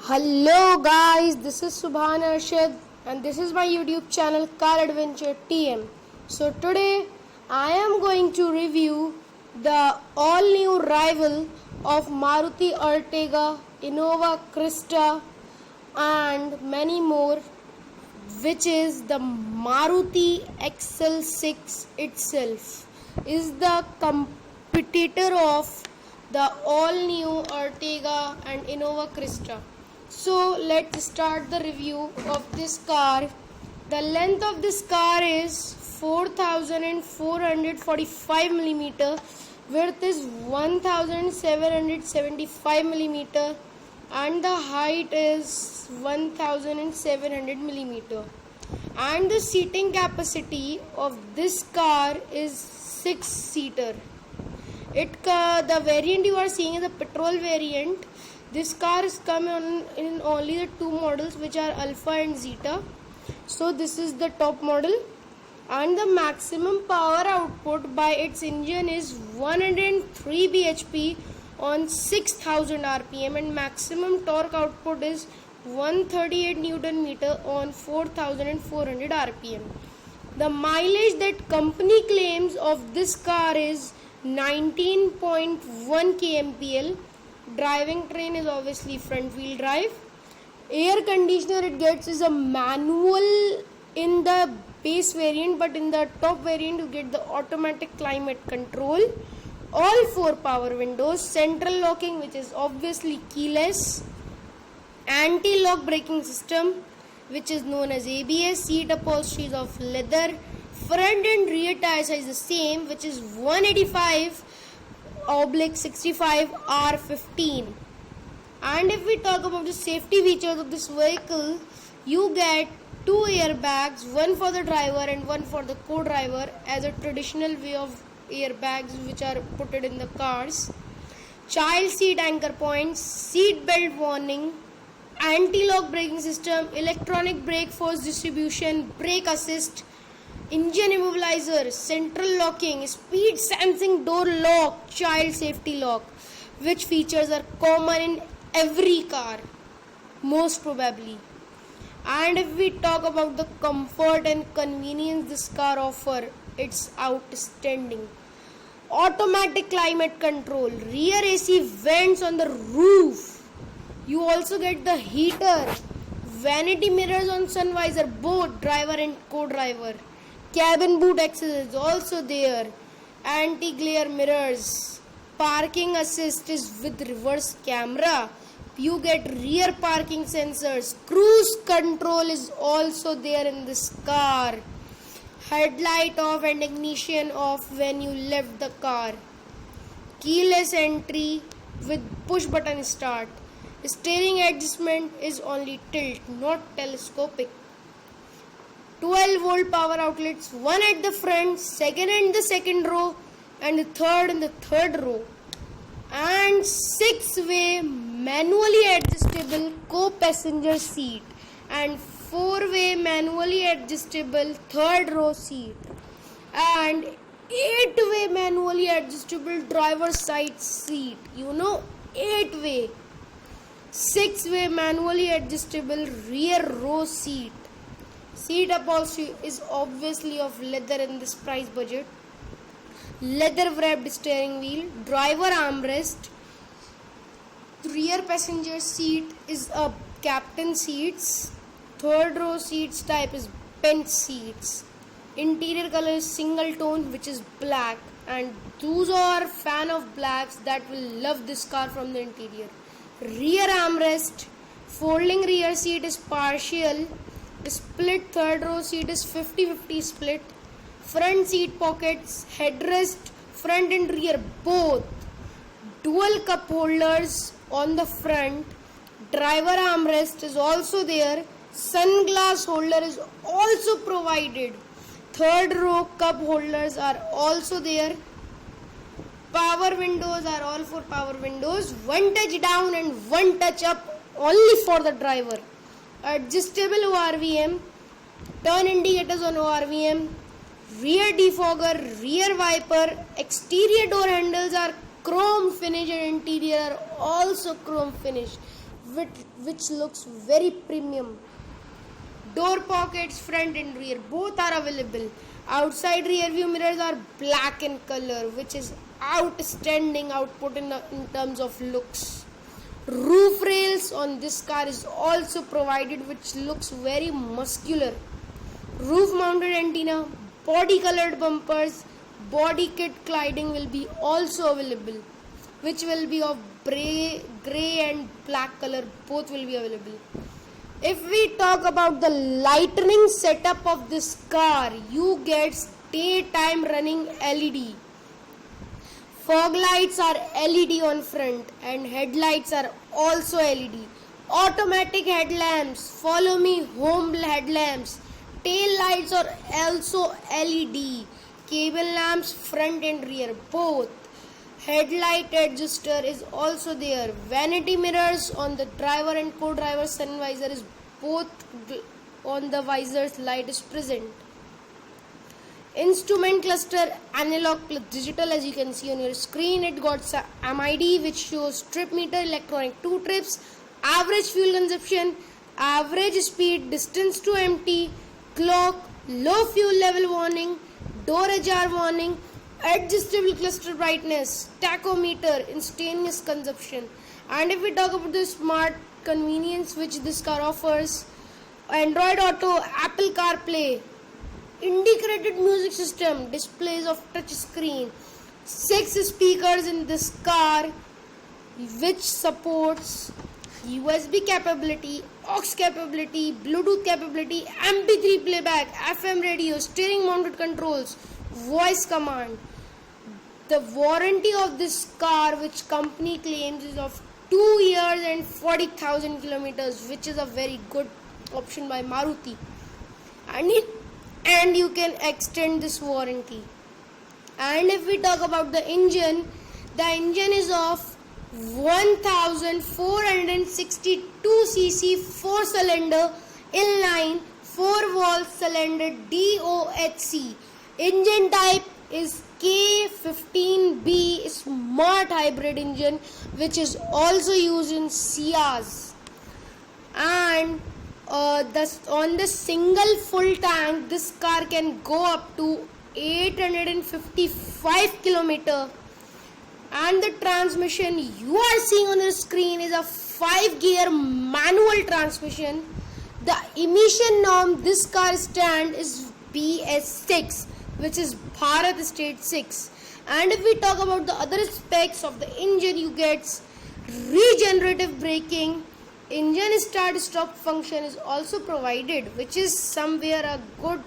Hello guys, this is Subhan Arshad and this is my YouTube channel Car Adventure TM. So today I am going to review the all new rival of Maruti Ertiga, Innova Krista and many more, which is the Maruti XL6 itself. Is the competitor of the all new Ertiga and Innova Krista. So let's start the review of this car. The length of this car is 4445 mm, width is 1775 mm, and the height is 1700 mm. And the seating capacity of this car is 6-seater. The variant you are seeing is a petrol variant. This car is coming in only the two models, which are Alpha and Zeta. So this is the top model, and the maximum power output by its engine is 103 bhp on 6000 rpm, and maximum torque output is 138 newton meter on 4400 rpm. The mileage that company claims of this car is 19.1 kmpl. Driving train is obviously front wheel drive. Air conditioner it gets is a manual in the base variant, but in the top variant you get the automatic climate control, all 4 power windows, central locking which is obviously keyless, anti-lock braking system which is known as ABS, seat upholstery is of leather, front and rear tire size the same, which is 185/65 R15. And if we talk about the safety features of this vehicle, you get 2 airbags, one for the driver and one for the co-driver, as a traditional way of airbags which are put in the cars. Child seat anchor points, seat belt warning, anti-lock braking system, electronic brake force distribution, brake assist, engine immobilizer, central locking, speed sensing door lock, child safety lock, which features are common in every car, most probably. And if we talk about the comfort and convenience this car offers, it's outstanding. Automatic climate control, rear AC vents on the roof. You also get the heater, vanity mirrors on sun visor, both driver and co-driver. Cabin boot access is also there, anti-glare mirrors, parking assist is with reverse camera, you get rear parking sensors, cruise control is also there in this car, headlight off and ignition off when you left the car, keyless entry with push button start, steering adjustment is only tilt, not telescopic. 12-volt power outlets, one at the front, second in the second row, and the third in the third row. And 6-way manually adjustable co-passenger seat, and 4-way manually adjustable third row seat, and 8-way manually adjustable driver's side seat. 8-way. 6-way manually adjustable rear row seat. Seat upholstery is obviously of leather in this price budget. Leather wrapped steering wheel, driver armrest, rear passenger seat is a captain seats, third row seats type is bench seats. Interior color is single tone, which is black, and those who are fan of blacks that will love this car from the interior. Rear armrest, folding rear seat is partial. Split third row seat is 50-50 split. Front seat pockets, headrest, front and rear both. Dual cup holders on the front. Driver armrest is also there. Sunglass holder is also provided. Third row cup holders are also there. Power windows are all 4 power windows. One touch down and one touch up only for the driver. Adjustable ORVM, turn indicators on ORVM, rear defogger, rear wiper, exterior door handles are chrome finish and interior are also chrome finish. which looks very premium. Door pockets, front and rear, both are available. Outside rear view mirrors are black in color, which is outstanding output in terms of looks. Roof rails on this car is also provided, which looks very muscular. Roof mounted antenna, body colored bumpers, body kit cladding will be also available, which will be of gray and black color, both will be available. If we talk about the lightning setup of this car, you get daytime running LED. Fog lights are LED on front and headlights are also LED. Automatic headlamps, follow me home headlamps. Tail lights are also LED. Cable lamps front and rear both. Headlight adjuster is also there. Vanity mirrors on the driver and co-driver sun visor is both on the visor's light is present. Instrument cluster analog digital, as you can see on your screen. It got MID, which shows trip meter, electronic 2 trips, average fuel consumption, average speed, distance to empty, clock, low fuel level warning, door ajar warning, adjustable cluster brightness, tachometer, instantaneous consumption. And if we talk about the smart convenience which this car offers, Android Auto, Apple CarPlay, integrated music system, displays of touch screen, 6 speakers in this car which supports USB capability, aux capability, Bluetooth capability, MP3 playback, FM radio, steering mounted controls, voice command. The warranty of this car, which company claims, is of 2 years and 40,000 kilometers, which is a very good option by Maruti. And you can extend this warranty. And if we talk about the engine is of 1462 cc 4-cylinder inline 4-valve cylinder DOHC. Engine type is K15B smart hybrid engine, which is also used in Ciaz. And on the single full tank, this car can go up to 855 kilometer. And the transmission you are seeing on the screen is a 5-gear manual transmission. The emission norm this car stand is BS6, which is Bharat State 6. And if we talk about the other specs of the engine, you get regenerative braking, engine start stop function is also provided, which is somewhere a good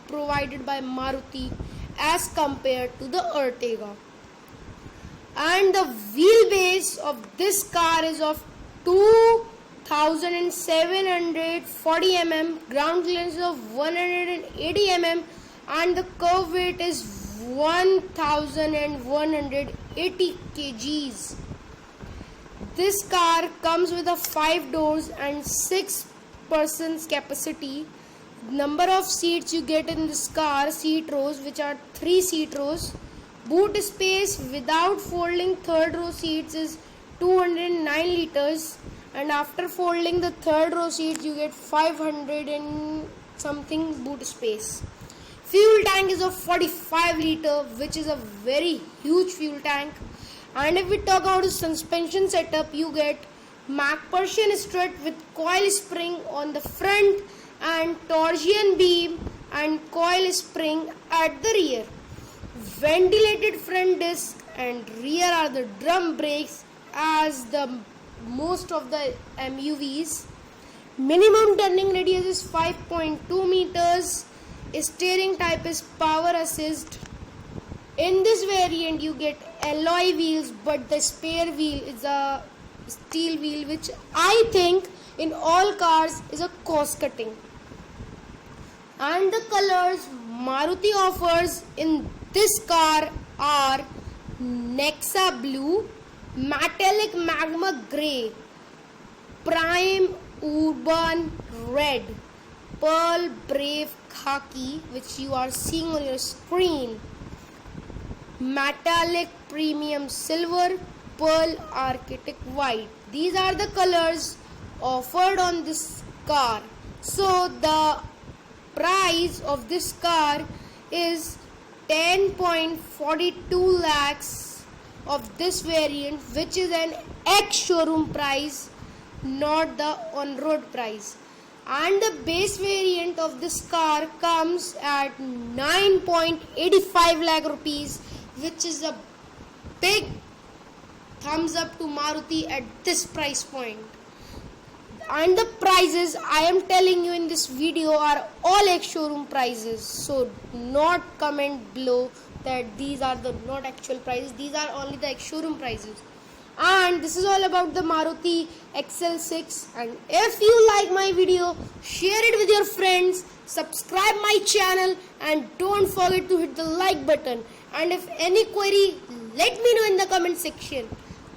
provided by Maruti as compared to the Ertiga. And the wheelbase of this car is of 2740 mm, ground clearance of 180 mm, and the curve weight is 1180 kgs. This car comes with a 5 doors and 6 persons capacity. Number of seats you get in this car, seat rows, which are 3 seat rows. Boot space without folding third row seats is 209 liters, and after folding the third row seats you get 500 and something boot space. Fuel tank is of 45 liter, which is a very huge fuel tank. And if we talk about the suspension setup, you get MacPherson strut with coil spring on the front and torsion beam and coil spring at the rear. Ventilated front disc and rear are the drum brakes as the most of the MUVs. Minimum turning radius is 5.2 meters. Steering type is power assist. In this variant you get alloy wheels, but the spare wheel is a steel wheel, which I think in all cars is a cost cutting. And the colors Maruti offers in this car are Nexa Blue, Metallic Magma Grey, Prime Urban Red, Pearl Brave Khaki, which you are seeing on your screen, Metallic Premium Silver, Pearl Arctic White. these are the colors offered on this car. So the price of this car is 10.42 lakhs of this variant, which is an ex-showroom price, not the on-road price. And the base variant of this car comes at 9.85 lakh rupees, which is a big thumbs up to Maruti at this price point. And the prices I am telling you in this video are all ex-showroom prices, so not comment below that these are the not actual prices. These are only the ex-showroom prices. And this is all about the Maruti XL6. And if you like my video, share it with your friends, subscribe my channel, and don't forget to hit the like button. And if any query, let me know in the comment section.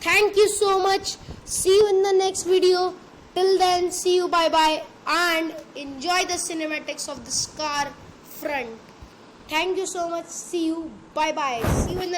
Thank you so much. See you in the next video. Till then, see you, bye bye, and enjoy the cinematics of this car front. Thank you so much. See you, bye bye. See you in the